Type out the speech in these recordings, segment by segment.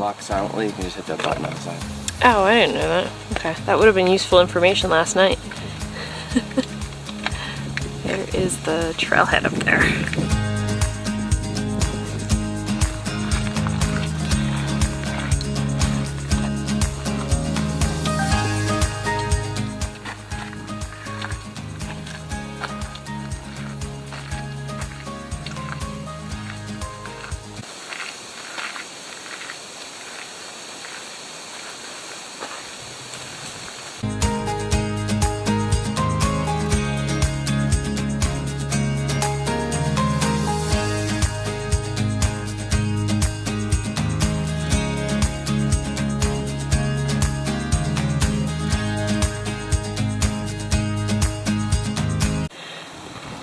lock silently, you can just hit that button outside. Oh, I didn't know that. Okay, that would have been useful information last night. There is the trailhead up there.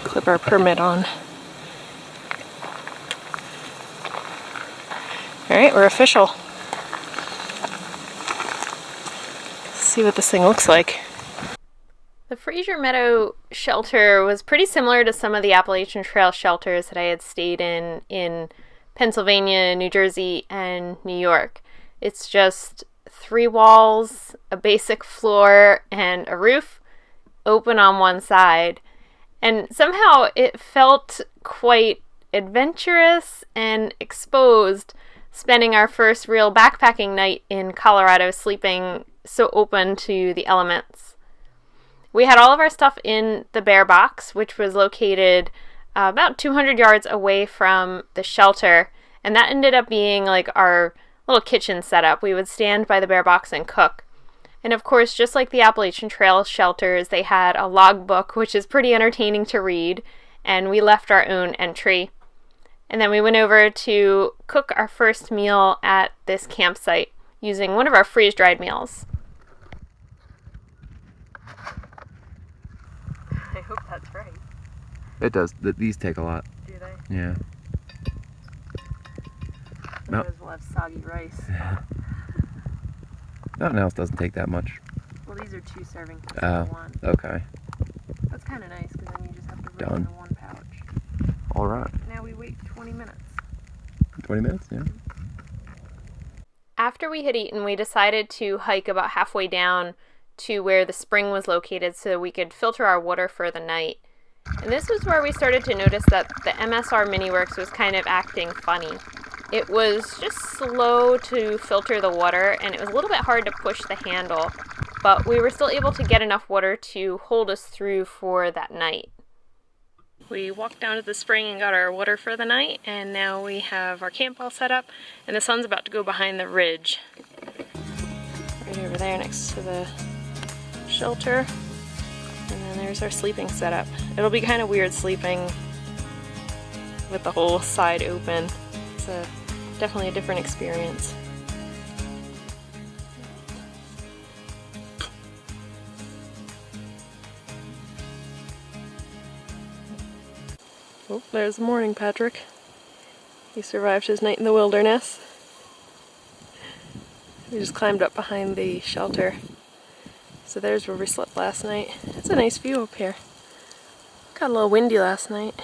Clip our permit on. Alright, we're official. Let's see what this thing looks like. The Frazer Meadow shelter was pretty similar to some of the Appalachian Trail shelters that I had stayed in Pennsylvania, New Jersey, and New York. It's just 3 walls, a basic floor, and a roof open on one side. And somehow it felt quite adventurous and exposed, spending our first real backpacking night in Colorado sleeping so open to the elements. We had all of our stuff in the bear box, which was located about 200 yards away from the shelter, and that ended up being like our little kitchen setup. We would stand by the bear box and cook. And of course, just like the Appalachian Trail shelters, they had a logbook, which is pretty entertaining to read, and we left our own entry. And then we went over to cook our first meal at this campsite using one of our freeze-dried meals. I hope that's right. It does. These take a lot. Do they? Yeah. Otherwise we'll have soggy rice. Nothing else doesn't take that much. Well, these are 2 servings. One. Okay. That's kind of nice because then you just have to put Done. in the 1 pouch. All right. Now we wait 20 minutes. 20 minutes, yeah. After we had eaten, we decided to hike about halfway down to where the spring was located so we could filter our water for the night. And this was where we started to notice that the MSR Miniworks was kind of acting funny. It was just slow to filter the water, and it was a little bit hard to push the handle, but we were still able to get enough water to hold us through for that night. We walked down to the spring and got our water for the night, and now we have our camp all set up, and the sun's about to go behind the ridge. Right over there next to the shelter, and then there's our sleeping setup. It'll be kind of weird sleeping with the whole side open. It's definitely a different experience. Oh, there's the morning Patrick. He survived his night in the wilderness. We just climbed up behind the shelter. So there's where we slept last night. It's a nice view up here. Got a little windy last night.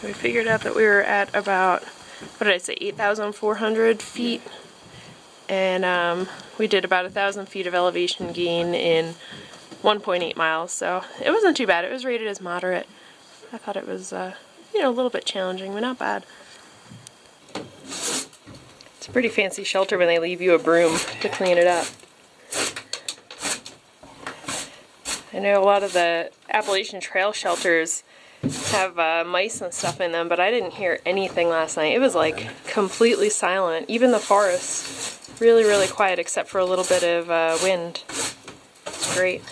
We figured out that we were at about, what did I say, 8,400 feet, and we did about 1,000 feet of elevation gain in 1.8 miles, so it wasn't too bad. It was rated as moderate. I thought it was, a little bit challenging, but not bad. It's a pretty fancy shelter when they leave you a broom to clean it up. I know a lot of the Appalachian Trail shelters have mice and stuff in them, but I didn't hear anything last night. It was like completely silent. Even the forest, really, really quiet except for a little bit of wind. It's great.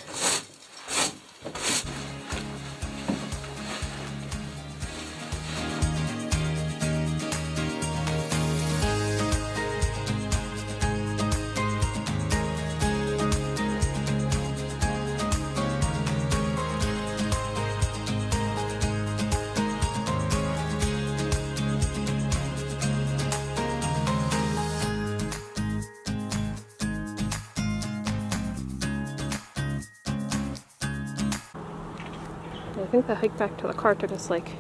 think the hike back to the car took us like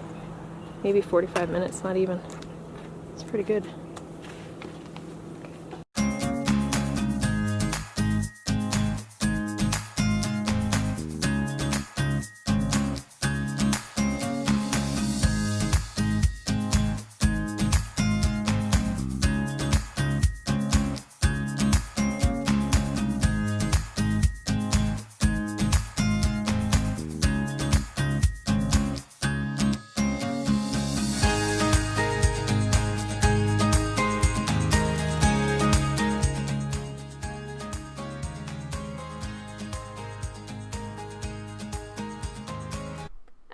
maybe 45 minutes, not even. It's pretty good.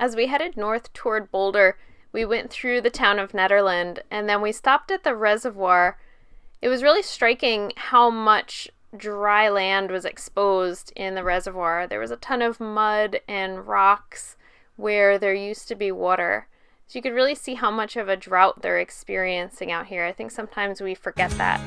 As we headed north toward Boulder, we went through the town of Nederland, and then we stopped at the reservoir. It was really striking how much dry land was exposed in the reservoir. There was a ton of mud and rocks where there used to be water. So you could really see how much of a drought they're experiencing out here. I think sometimes we forget that.